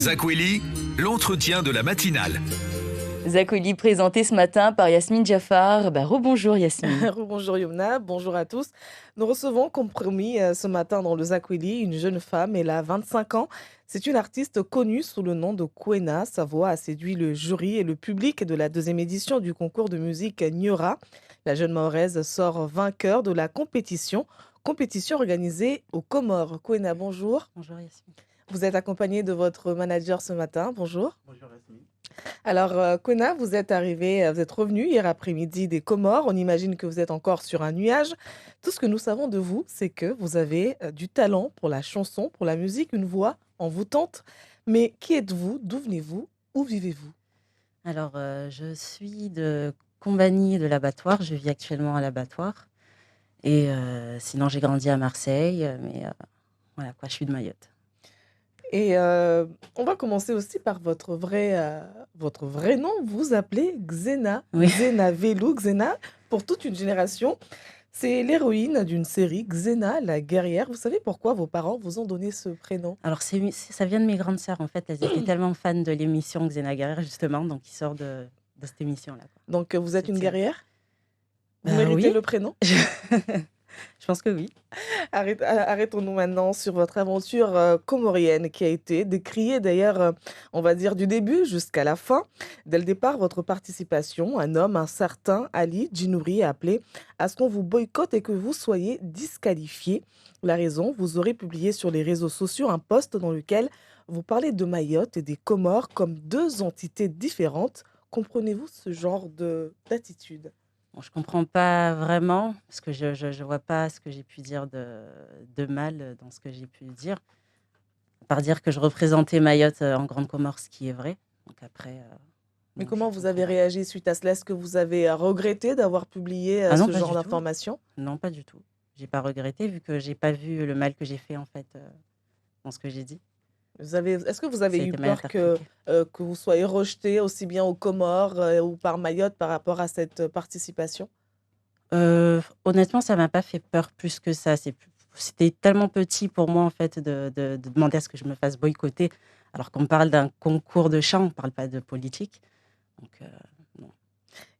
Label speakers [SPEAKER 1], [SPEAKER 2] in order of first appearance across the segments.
[SPEAKER 1] Zach Willy, l'entretien de la matinale.
[SPEAKER 2] Zach Willy présenté ce matin par Yasmine Jaffar. Rebonjour Yasmine.
[SPEAKER 3] Bonjour Yumna, bonjour à tous. Nous recevons, comme promis, ce matin dans le Zach Willy, une jeune femme. Elle a 25 ans. C'est une artiste connue sous le nom de Kwena. Sa voix a séduit le jury et le public de la deuxième édition du concours de musique Nyora. La jeune Mahoraise sort vainqueur de la compétition organisée aux Comores. Kwena, bonjour.
[SPEAKER 2] Bonjour Yasmine.
[SPEAKER 3] Vous êtes accompagnée de votre manager ce matin. Bonjour.
[SPEAKER 4] Bonjour Yasmine.
[SPEAKER 3] Alors, Kwena, vous êtes revenu hier après-midi des Comores. On imagine que vous êtes encore sur un nuage. Tout ce que nous savons de vous, c'est que vous avez du talent pour la chanson, pour la musique, une voix envoûtante. Mais qui êtes-vous? D'où venez-vous? Où vivez-vous?
[SPEAKER 2] Alors, je suis de Combagny de l'Abattoir. Je vis actuellement à l'Abattoir. Et sinon, j'ai grandi à Marseille. Mais voilà quoi, je suis de Mayotte.
[SPEAKER 3] Et on va commencer aussi par votre vrai nom. Vous appelez Xena.
[SPEAKER 2] Oui.
[SPEAKER 3] Xena Velou. Xena, pour toute une génération, c'est l'héroïne d'une série, Xena, la guerrière. Vous savez pourquoi vos parents vous ont donné ce prénom?
[SPEAKER 2] Alors, ça vient de mes grandes sœurs en fait. Elles étaient tellement fans de l'émission Xena Guerrière justement, donc ils sortent de cette émission-là.
[SPEAKER 3] Donc, vous êtes une
[SPEAKER 2] Cette série.
[SPEAKER 3] guerrière? Vous
[SPEAKER 2] Bah
[SPEAKER 3] méritez
[SPEAKER 2] oui.
[SPEAKER 3] le prénom?
[SPEAKER 2] Je pense que oui.
[SPEAKER 3] Arrêtons-nous maintenant sur votre aventure comorienne qui a été décriée d'ailleurs, on va dire, du début jusqu'à la fin. Dès le départ, votre participation, un homme, un certain Ali Djinouri, a appelé à ce qu'on vous boycotte et que vous soyez disqualifié. La raison, vous aurez publié sur les réseaux sociaux un post dans lequel vous parlez de Mayotte et des Comores comme deux entités différentes. Comprenez-vous ce genre d'attitude?
[SPEAKER 2] Bon, je comprends pas vraiment, parce que je vois pas ce que j'ai pu dire de mal dans ce que j'ai pu dire. À part dire que je représentais Mayotte en Grande Comore, ce qui est vrai. Donc après,
[SPEAKER 3] Mais
[SPEAKER 2] non, je
[SPEAKER 3] comment vous avez
[SPEAKER 2] comprends pas.
[SPEAKER 3] réagi suite à cela? Est-ce que vous avez regretté d'avoir publié
[SPEAKER 2] Ah non,
[SPEAKER 3] ce
[SPEAKER 2] pas
[SPEAKER 3] genre
[SPEAKER 2] du tout.
[SPEAKER 3] d'informations?
[SPEAKER 2] Non, pas du tout. J'ai pas regretté vu que j'ai pas vu le mal que j'ai fait en fait dans ce que j'ai dit.
[SPEAKER 3] Est-ce que vous avez
[SPEAKER 2] Ça a
[SPEAKER 3] eu
[SPEAKER 2] été mal
[SPEAKER 3] peur
[SPEAKER 2] interprété.
[SPEAKER 3] que vous soyez rejeté aussi bien aux Comores ou par Mayotte par rapport à cette participation?
[SPEAKER 2] Honnêtement, ça m'a pas fait peur plus que ça. C'était tellement petit pour moi en fait de demander à ce que je me fasse boycotter, alors qu'on parle d'un concours de chant, on parle pas de politique. Donc non.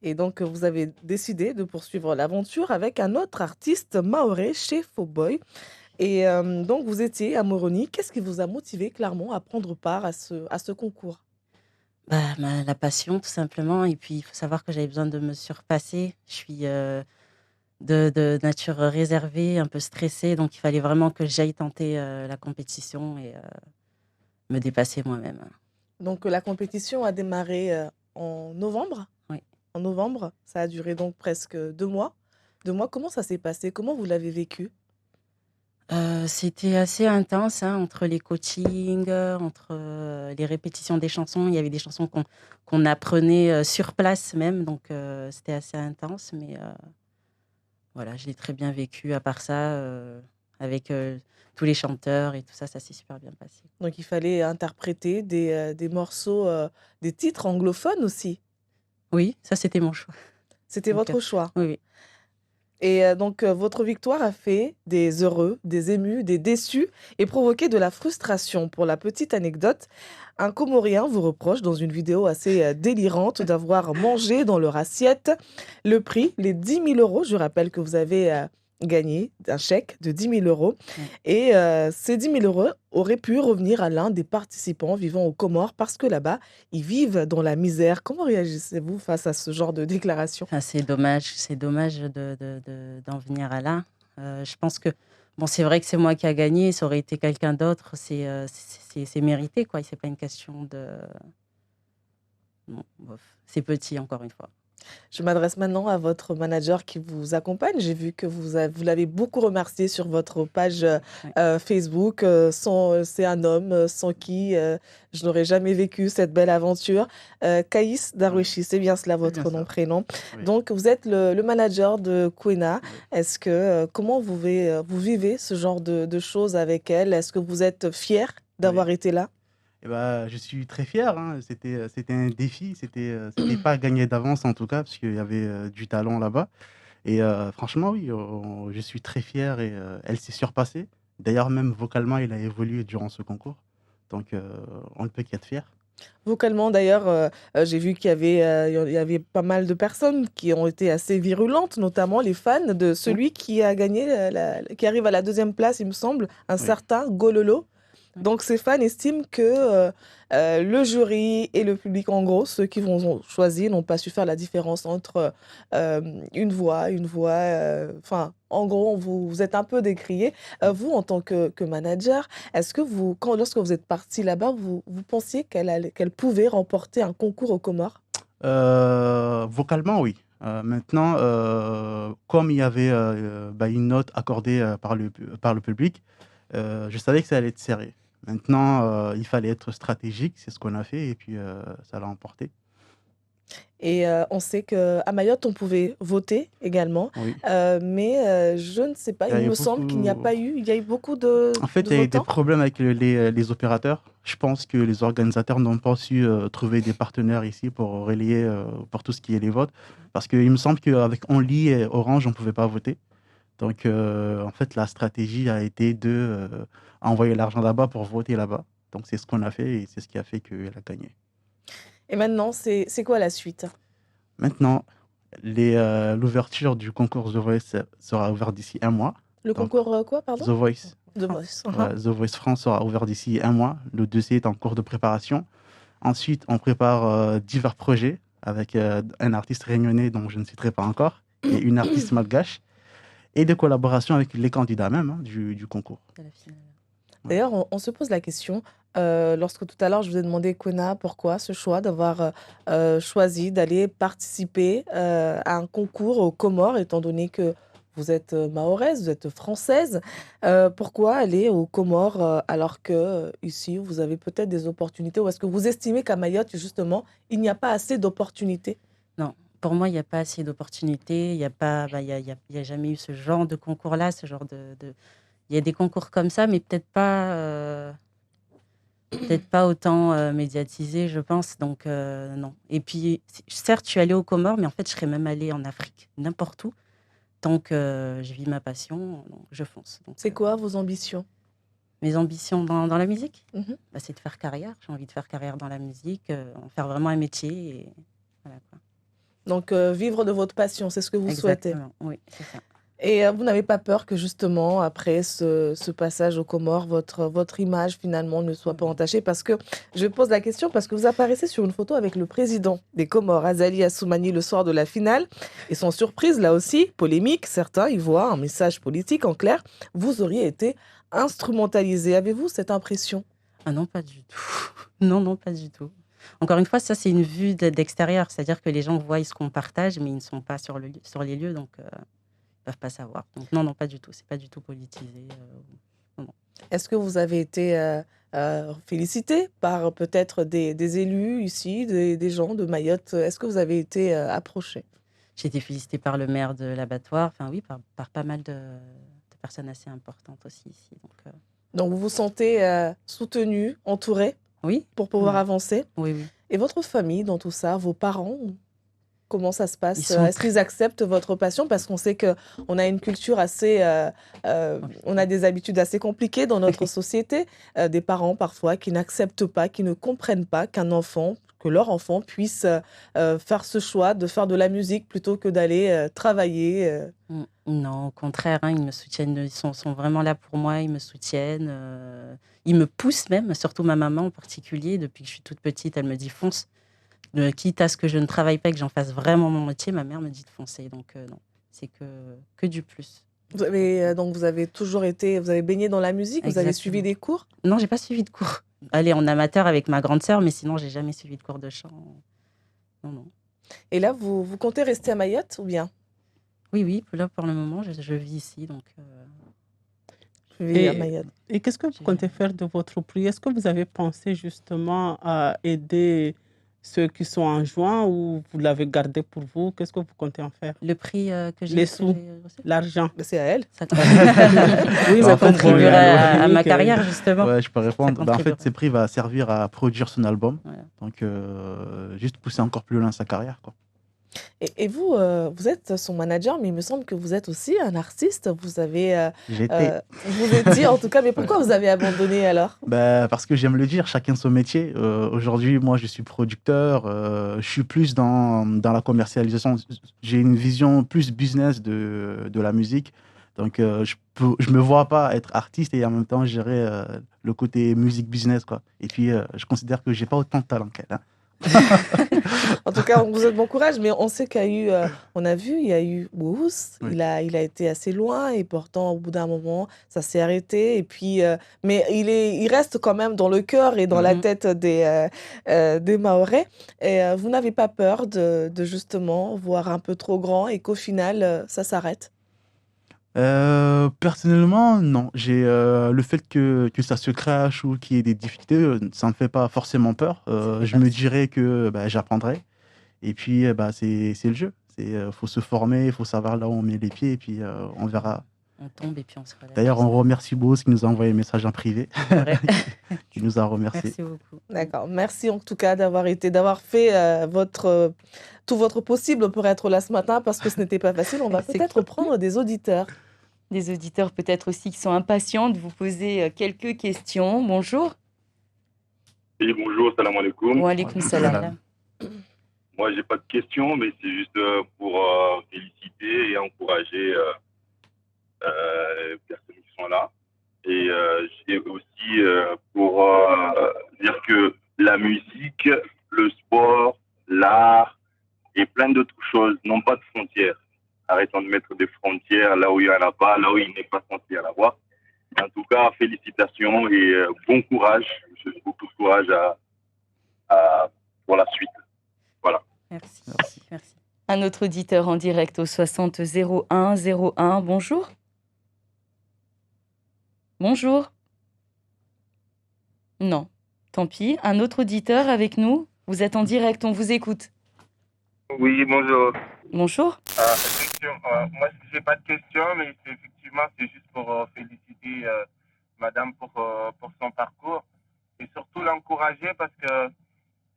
[SPEAKER 3] Et donc, vous avez décidé de poursuivre l'aventure avec un autre artiste mahorais chez Fauboy. Et donc, vous étiez à Moroni. Qu'est-ce qui vous a motivé clairement à prendre part à ce concours?
[SPEAKER 2] La passion tout simplement, et puis il faut savoir que j'avais besoin de me surpasser. Je suis, de nature réservée, un peu stressée, donc il fallait vraiment que j'aille tenter, la compétition et me dépasser moi-même.
[SPEAKER 3] Donc, la compétition a démarré en novembre.
[SPEAKER 2] Oui.
[SPEAKER 3] En novembre, ça a duré donc presque 2 mois. 2 mois, comment ça s'est passé? Comment vous l'avez vécu?
[SPEAKER 2] C'était assez intense, hein, entre les coachings, entre, les répétitions des chansons. Il y avait des chansons qu'on apprenait, sur place même, donc c'était assez intense, mais voilà, je l'ai très bien vécu. À part ça, avec, tous les chanteurs et tout ça, ça s'est super bien passé.
[SPEAKER 3] Donc il fallait interpréter des morceaux, des titres anglophones aussi?
[SPEAKER 2] Oui, ça c'était mon choix.
[SPEAKER 3] C'était
[SPEAKER 2] Donc
[SPEAKER 3] votre choix?
[SPEAKER 2] oui, oui.
[SPEAKER 3] Et donc votre victoire a fait des heureux, des émus, des déçus et provoqué de la frustration. Pour la petite anecdote, un Comorien vous reproche dans une vidéo assez, délirante d'avoir mangé dans leur assiette. Le prix, les 10 000 €, je rappelle que vous avez, gagné un chèque de 10 000 €
[SPEAKER 2] Ouais.
[SPEAKER 3] et ces 10 000 € auraient pu revenir à l'un des participants vivant aux Comores parce que là-bas, ils vivent dans la misère. Comment réagissez-vous face à ce genre de déclaration?
[SPEAKER 2] Enfin, c'est dommage d'en venir à là. Je pense que bon, c'est vrai que c'est moi qui a gagné, ça aurait été quelqu'un d'autre, c'est mérité, quoi, c'est pas une question de bon, bof, c'est petit encore une fois.
[SPEAKER 3] Je m'adresse maintenant à votre manager qui vous accompagne. J'ai vu que vous l'avez beaucoup remercié sur votre page
[SPEAKER 2] Ouais.
[SPEAKER 3] Facebook. C'est un homme sans qui je n'aurais jamais vécu cette belle aventure. Kaïs Darwishi, c'est bien cela
[SPEAKER 4] C'est bien
[SPEAKER 3] votre nom,
[SPEAKER 4] ça.
[SPEAKER 3] prénom.
[SPEAKER 4] Oui.
[SPEAKER 3] Donc, vous êtes le manager de Kwena.
[SPEAKER 4] Oui.
[SPEAKER 3] Est-ce que, comment vous vivez ce genre de choses avec elle? Est-ce que vous êtes fier
[SPEAKER 4] Oui.
[SPEAKER 3] d'avoir été là?
[SPEAKER 4] Et bah, je suis très fier, hein. C'était un défi, c'était pas gagné d'avance en tout cas, parce qu'il y avait du talent là-bas. Et franchement, oui, je suis très fier et elle s'est surpassée. D'ailleurs, même vocalement, elle a évolué durant ce concours. Donc, on ne peut qu'être fier.
[SPEAKER 3] Vocalement, d'ailleurs, j'ai vu il y avait pas mal de personnes qui ont été assez virulentes, notamment les fans de
[SPEAKER 4] Mm.
[SPEAKER 3] celui qui a gagné, qui arrive à la deuxième place, il me semble, un
[SPEAKER 4] Oui.
[SPEAKER 3] certain Gololo.
[SPEAKER 2] Oui.
[SPEAKER 3] Donc, ces fans estiment que le jury et le public, en gros, ceux qui vont choisir, n'ont pas su faire la différence entre une voix, enfin, en gros, vous êtes un peu décrié. Vous, en tant que manager, est-ce que lorsque vous êtes parti là-bas, vous pensiez qu'elle pouvait remporter un concours aux Comores?
[SPEAKER 4] Vocalement, oui. Maintenant, comme il y avait une note accordée par le public, je savais que ça allait être serré. Maintenant, il fallait être stratégique, c'est ce qu'on a fait, et puis ça l'a emporté.
[SPEAKER 3] Et on sait qu'à Mayotte, on pouvait voter également,
[SPEAKER 4] Oui.
[SPEAKER 3] mais je ne sais pas,
[SPEAKER 4] Il y
[SPEAKER 3] il
[SPEAKER 4] a eu
[SPEAKER 3] me semble qu'il n'y a
[SPEAKER 4] beaucoup.
[SPEAKER 3] pas eu, il y a eu beaucoup de,
[SPEAKER 4] En fait,
[SPEAKER 3] de
[SPEAKER 4] il y a eu des
[SPEAKER 3] votants.
[SPEAKER 4] problèmes avec les opérateurs. Je pense que les organisateurs n'ont pas su trouver des partenaires ici pour relayer pour tout ce qui est les votes. Parce qu'il me semble qu'avec Only et Orange, on ne pouvait pas voter. Donc, en fait, la stratégie a été de envoyer l'argent là-bas pour voter là-bas. Donc, c'est ce qu'on a fait et c'est ce qui a fait qu'elle a gagné.
[SPEAKER 3] Et maintenant, c'est quoi la suite?
[SPEAKER 4] Maintenant, l'ouverture du concours The Voice sera ouverte d'ici un mois.
[SPEAKER 3] Le
[SPEAKER 4] Donc,
[SPEAKER 3] concours quoi, pardon?
[SPEAKER 4] The Voice.
[SPEAKER 3] The
[SPEAKER 2] France.
[SPEAKER 3] Voice.
[SPEAKER 4] Ouais, The Voice France sera ouvert d'ici un mois. Le dossier est en cours de préparation. Ensuite, on prépare divers projets avec un artiste réunionnais dont je ne citerai pas encore et une artiste malgache et des collaborations avec les candidats même du concours.
[SPEAKER 2] De la finale.
[SPEAKER 3] D'ailleurs, on se pose la question, lorsque tout à l'heure je vous ai demandé, Kona, pourquoi ce choix d'avoir choisi d'aller participer à un concours aux Comores, étant donné que vous êtes mahoraise, vous êtes française. Pourquoi aller aux Comores alors que ici vous avez peut-être des opportunités, ou est-ce que vous estimez qu'à Mayotte, justement, il n'y a pas assez d'opportunités?
[SPEAKER 2] Non, pour moi, il n'y a pas assez d'opportunités. Il n'y a pas, il y a jamais eu ce genre de concours-là, ce genre il y a des concours comme ça, mais peut-être pas autant médiatisés, je pense. Donc, non. Et puis, certes, je suis allée aux Comores, mais en fait, je serais même allée en Afrique, n'importe où. Tant que je vis ma passion, donc je fonce. Donc,
[SPEAKER 3] C'est quoi vos ambitions?
[SPEAKER 2] mes ambitions dans la musique,
[SPEAKER 3] Mhm.
[SPEAKER 2] c'est de faire carrière. J'ai envie de faire carrière dans la musique, en faire vraiment un métier. Et voilà, quoi.
[SPEAKER 3] Donc, vivre de votre passion, c'est ce que vous souhaitez.
[SPEAKER 2] Exactement, oui, c'est ça.
[SPEAKER 3] Et vous n'avez pas peur que justement, après ce passage aux Comores, votre image finalement ne soit pas entachée? Parce que je pose la question parce que vous apparaissez sur une photo avec le président des Comores, Azali Assoumani, le soir de la finale. Et sans surprise, là aussi, polémique, certains y voient un message politique en clair. Vous auriez été instrumentalisé. Avez-vous cette impression?
[SPEAKER 2] Ah non, pas du tout. Non, non, pas du tout. Encore une fois, ça, c'est une vue d'extérieur. C'est-à-dire que les gens voient ce qu'on partage, mais ils ne sont pas sur les lieux, donc ils ne peuvent pas savoir. Donc non, non, pas du tout. C'est pas du tout politisé. Non, non.
[SPEAKER 3] Est-ce que vous avez été félicité par peut-être des élus ici, des gens de Mayotte? Est-ce que vous avez été approché?
[SPEAKER 2] J'ai été félicitée par le maire de l'abattoir, enfin oui, par pas mal de personnes assez importantes aussi ici.
[SPEAKER 3] Donc vous vous sentez soutenu, entouré
[SPEAKER 2] Oui,
[SPEAKER 3] pour pouvoir
[SPEAKER 2] oui,
[SPEAKER 3] avancer.
[SPEAKER 2] oui, oui.
[SPEAKER 3] Et votre famille dans tout ça, vos parents, comment ça se
[SPEAKER 2] Ils
[SPEAKER 3] passe?
[SPEAKER 2] sont
[SPEAKER 3] Est-ce qu'ils acceptent votre passion? Parce qu'on sait qu'on a une culture on a des habitudes assez compliquées dans notre société. Des parents parfois qui n'acceptent pas, qui ne comprennent pas que leur enfant puisse faire ce choix de faire de la musique plutôt que d'aller travailler.
[SPEAKER 2] Non, au contraire, hein, ils me soutiennent, ils sont vraiment là pour moi, ils me soutiennent, ils me poussent même, surtout ma maman en particulier. Depuis que je suis toute petite, elle me dit fonce. Quitte à ce que je ne travaille pas et que j'en fasse vraiment mon métier, ma mère me dit de foncer. Donc non, c'est que du plus.
[SPEAKER 3] Donc vous avez toujours été, vous avez baigné dans la musique, vous avez suivi
[SPEAKER 2] Exactement.
[SPEAKER 3] des cours?
[SPEAKER 2] Non, j'ai pas suivi de cours. Allez, en amateur avec ma grande sœur, mais sinon, j'ai jamais suivi de cours de chant. Non, non.
[SPEAKER 3] Et là, vous comptez rester à Mayotte ou bien?
[SPEAKER 2] Oui, oui, là, pour le moment, je vis ici, donc
[SPEAKER 3] Je vis à Mayotte.
[SPEAKER 5] Et qu'est-ce que vous
[SPEAKER 2] J'ai-
[SPEAKER 5] comptez faire de votre prix? Est-ce que vous avez pensé justement à aider ceux qui sont en juin ou vous l'avez gardé pour vous? Qu'est-ce que vous comptez en faire?
[SPEAKER 2] le prix que j'ai
[SPEAKER 5] Les
[SPEAKER 2] que
[SPEAKER 5] sous.
[SPEAKER 2] j'ai reçu,
[SPEAKER 5] L'argent.
[SPEAKER 3] Mais c'est à elle.
[SPEAKER 2] ça,
[SPEAKER 3] Oui,
[SPEAKER 4] Bah,
[SPEAKER 2] ça
[SPEAKER 4] en fait, bon,
[SPEAKER 2] contribuerait à ma
[SPEAKER 4] Loïc,
[SPEAKER 2] carrière, justement.
[SPEAKER 4] Ouais, je peux répondre. Bah, en fait,
[SPEAKER 2] contribuera.
[SPEAKER 4] ces prix va servir à produire son album.
[SPEAKER 2] Voilà.
[SPEAKER 4] Donc, juste pousser encore plus loin sa carrière, quoi.
[SPEAKER 3] Et vous, vous êtes son manager, mais il me semble que vous êtes aussi un artiste.
[SPEAKER 4] J'étais.
[SPEAKER 3] Vous étiez en tout cas, mais
[SPEAKER 4] Ouais.
[SPEAKER 3] pourquoi vous avez abandonné alors?
[SPEAKER 4] Bah, parce que j'aime le dire, chacun son métier. Aujourd'hui, moi, je suis producteur. Je suis plus dans la commercialisation. J'ai une vision plus business de la musique. Donc, je me vois pas être artiste et en même temps gérer le côté musique business, quoi. Et puis, je considère que j'ai pas autant de talent qu'elle, hein.
[SPEAKER 3] En tout cas, on vous souhaite bon courage, mais on sait qu'il y a eu, on a vu, il y a eu Wuss,
[SPEAKER 4] Oui.
[SPEAKER 3] il a été assez loin et pourtant, au bout d'un moment, ça s'est arrêté. Et puis, mais il reste quand même dans le cœur et dans la
[SPEAKER 2] Mhm.
[SPEAKER 3] tête des Mahorais. Et vous n'avez pas peur de justement voir un peu trop grand et qu'au final, ça s'arrête?
[SPEAKER 4] Personnellement, non. Le fait que ça se crache ou qu'il y ait des difficultés, ça me fait pas forcément peur.
[SPEAKER 2] Ça fait
[SPEAKER 4] Je me
[SPEAKER 2] partie.
[SPEAKER 4] dirais que bah, j'apprendrai. Et puis, bah, c'est le jeu. Faut se former, il faut savoir là où on met les pieds et puis on verra.
[SPEAKER 2] On tombe et puis on se relève
[SPEAKER 4] D'ailleurs, on
[SPEAKER 2] doucement.
[SPEAKER 4] remercie Bose qui nous a envoyé un message en privé,
[SPEAKER 2] C'est vrai.
[SPEAKER 4] qui nous a remercié.
[SPEAKER 2] Merci beaucoup.
[SPEAKER 3] D'accord. Merci en tout cas d'avoir fait tout votre possible pour être là ce matin parce que ce n'était pas facile. On va
[SPEAKER 2] C'est
[SPEAKER 3] peut-être prendre des auditeurs.
[SPEAKER 2] des auditeurs peut-être aussi qui sont impatients de vous poser quelques questions. Bonjour.
[SPEAKER 6] Oui, bonjour, salam alaikum.
[SPEAKER 2] Wa alaykoum salam.
[SPEAKER 6] Moi, j'ai pas de questions, mais c'est juste pour féliciter et encourager les personnes qui sont là. Et j'ai aussi pour dire que la musique, le sport, l'art et plein d'autres choses n'ont pas de frontières. Arrêtons de mettre des frontières là où il n'y en a pas, là où il n'est pas censé y en avoir. En tout cas, félicitations et bon courage. Je souhaite beaucoup de courage pour la suite. Voilà.
[SPEAKER 2] Merci.
[SPEAKER 4] Merci.
[SPEAKER 2] Merci. Un autre auditeur en direct au 60 01 01. Bonjour. Bonjour. Non. Tant pis. Un autre auditeur avec nous. Vous êtes en direct, on vous écoute.
[SPEAKER 7] Oui, bonjour.
[SPEAKER 2] Bonjour.
[SPEAKER 7] Moi, j'ai pas de questions, mais c'est juste pour féliciter Madame pour son parcours et surtout l'encourager parce que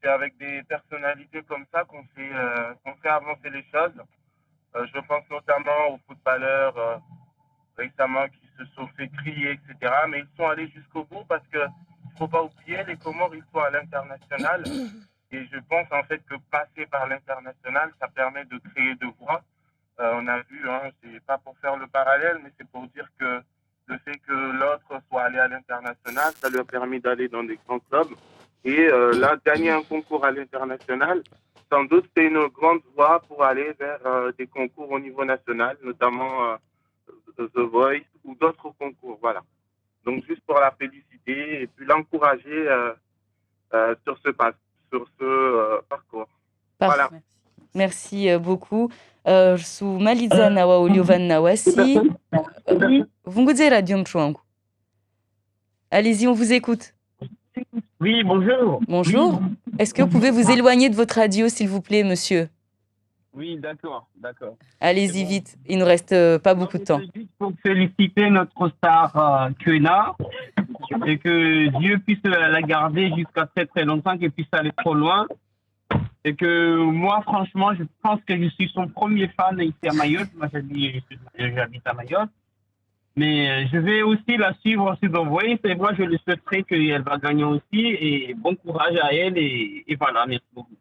[SPEAKER 7] c'est avec des personnalités comme ça qu'on fait avancer les choses. Je pense notamment aux footballeurs récemment qui se sont fait crier, etc. Mais ils sont allés jusqu'au bout parce que faut pas oublier, les Comores, ils sont à l'international. Et je pense en fait que passer par l'international, ça permet de créer de voix. On a vu, hein, c'est pas pour faire le parallèle, mais c'est pour dire que le fait que l'autre soit allé à l'international, ça lui a permis d'aller dans des grands clubs. Et là, gagner un concours à l'international, sans doute c'est une grande voie pour aller vers des concours au niveau national, notamment The Voice ou d'autres concours. Voilà. Donc juste pour la féliciter et puis l'encourager sur ce parcours.
[SPEAKER 2] Parfait.
[SPEAKER 7] Voilà.
[SPEAKER 2] Merci beaucoup. Sumaliza nawa uliovan nawasi. Vunguze radio mchwangu. Allez-y, on vous écoute.
[SPEAKER 8] Oui, bonjour.
[SPEAKER 2] Bonjour. Est-ce que vous pouvez vous éloigner de votre radio, s'il vous plaît, monsieur?
[SPEAKER 8] Oui, d'accord.
[SPEAKER 2] Allez-y
[SPEAKER 8] C'est bon.
[SPEAKER 2] vite. Il nous reste pas beaucoup de temps.
[SPEAKER 8] C'est juste pour féliciter notre star Quena et que Dieu puisse la garder jusqu'à très très longtemps, qu'elle puisse aller trop loin. Et que moi, franchement, je pense que je suis son premier fan ici à Mayotte. Moi, j'habite à Mayotte. Mais je vais aussi la suivre sur The Voice et moi, je le souhaiterais qu'elle va gagner aussi. Et bon courage à elle. Et voilà, merci beaucoup.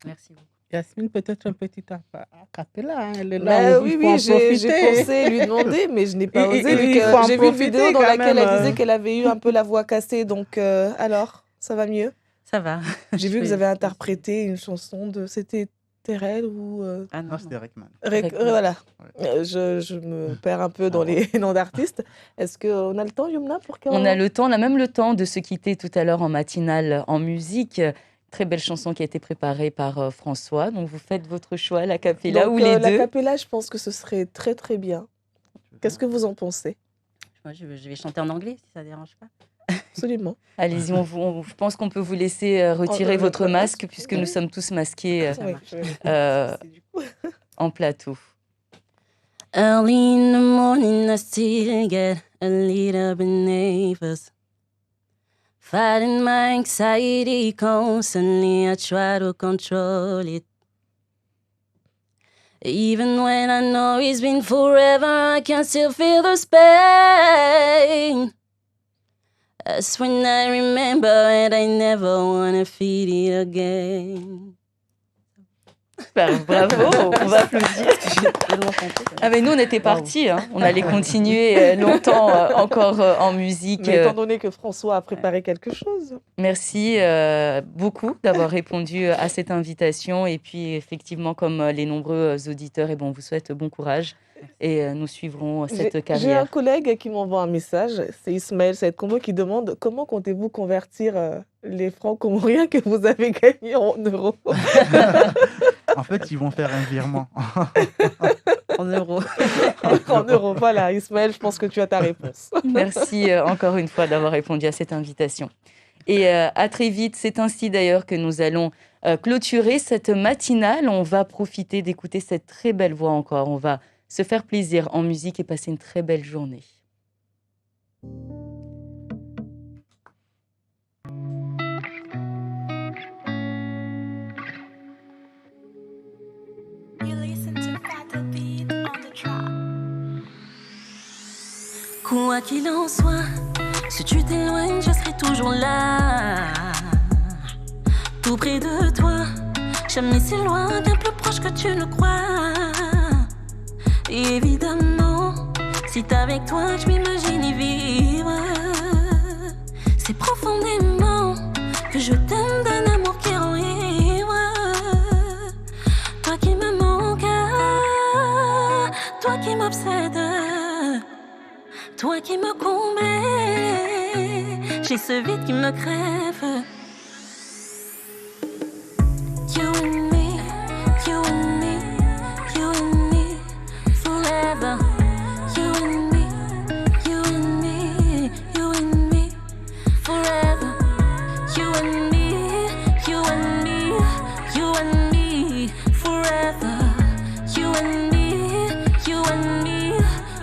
[SPEAKER 2] Merci beaucoup.
[SPEAKER 5] Yasmine, peut-être un petit acapella. Hein. Elle est là,
[SPEAKER 3] Mais
[SPEAKER 5] il faut
[SPEAKER 3] oui,
[SPEAKER 5] en
[SPEAKER 3] j'ai
[SPEAKER 5] profiter.
[SPEAKER 3] pensé lui demander, mais je n'ai pas osé, vu
[SPEAKER 5] Il faut
[SPEAKER 3] que
[SPEAKER 5] en
[SPEAKER 3] j'ai vu une
[SPEAKER 5] profiter
[SPEAKER 3] vidéo dans
[SPEAKER 5] quand
[SPEAKER 3] laquelle
[SPEAKER 5] même.
[SPEAKER 3] elle disait qu'elle avait eu un peu la voix cassée. Donc, alors, ça va mieux?
[SPEAKER 2] Ça va.
[SPEAKER 3] J'ai
[SPEAKER 2] Je
[SPEAKER 3] vu que
[SPEAKER 2] vais-
[SPEAKER 3] vous avez interprété une chanson de... C'était Terrell ou...
[SPEAKER 2] Ah non,
[SPEAKER 4] Non, c'était Rekman.
[SPEAKER 3] Voilà.
[SPEAKER 4] Ouais.
[SPEAKER 3] Je me perds un peu dans les noms d'artistes. Est-ce qu'on a le temps, Yumna, pour qu'on...
[SPEAKER 2] On a le temps, on a même le temps de se quitter tout à l'heure en matinale en musique. Très belle chanson qui a été préparée par François. Donc vous faites votre choix, la cappella
[SPEAKER 3] Donc,
[SPEAKER 2] ou les
[SPEAKER 3] la
[SPEAKER 2] deux.
[SPEAKER 3] cappella, je pense que ce serait très, très bien. Qu'est-ce que vous en pensez?
[SPEAKER 2] Moi, je vais chanter en anglais, si ça ne dérange pas.
[SPEAKER 3] Absolument.
[SPEAKER 2] Allez-y, je pense qu'on peut vous laisser retirer votre
[SPEAKER 3] le
[SPEAKER 2] masque
[SPEAKER 3] masque,
[SPEAKER 2] puisque
[SPEAKER 3] oui.
[SPEAKER 2] nous sommes tous masqués
[SPEAKER 3] Oui,
[SPEAKER 2] du en plateau. Early in the morning, I still get a little bit nervous. Fighting my anxiety constantly, I try to control it. Even when I know it's been forever, I can still feel the pain. That's when I remember and I never wanna feel it again.
[SPEAKER 9] Bravo, on va applaudir. Ah mais nous on était partis, hein. On allait continuer longtemps encore en musique.
[SPEAKER 3] Mais étant donné que François a préparé quelque chose.
[SPEAKER 9] Merci beaucoup d'avoir répondu à cette invitation et puis effectivement comme les nombreux auditeurs, on vous souhaite bon courage et nous suivrons cette carrière.
[SPEAKER 3] J'ai un collègue qui m'envoie un message, c'est Ismaël Saïd Kombo qui demande comment comptez-vous convertir les francs comoriens que vous avez gagnés en euros.
[SPEAKER 4] En fait, ils vont faire un virement.
[SPEAKER 2] En euros.
[SPEAKER 3] En euros, voilà. Ismaël, je pense que tu as ta réponse.
[SPEAKER 9] Merci encore une fois d'avoir répondu à cette invitation. Et à très vite, c'est ainsi d'ailleurs que nous allons clôturer cette matinale. On va profiter d'écouter cette très belle voix encore. On va se faire plaisir en musique et passer une très belle journée.
[SPEAKER 2] Quoi qu'il en soit, si tu t'éloignes, je serai toujours là. Tout près de toi, jamais si loin, bien plus proche que tu ne crois. Et évidemment, si t'es avec toi, je m'imagine y vivre. C'est profondément que je t'aime d'un amour qui enivre. Toi qui me manques, toi qui m'obsède. Toi qui me comblais, j'ai ce vide qui me crève. You and me, you and me, you and me, forever. You and me, you and me, you and me, forever. You and me, you and me, you and me, forever. You and me, you and me.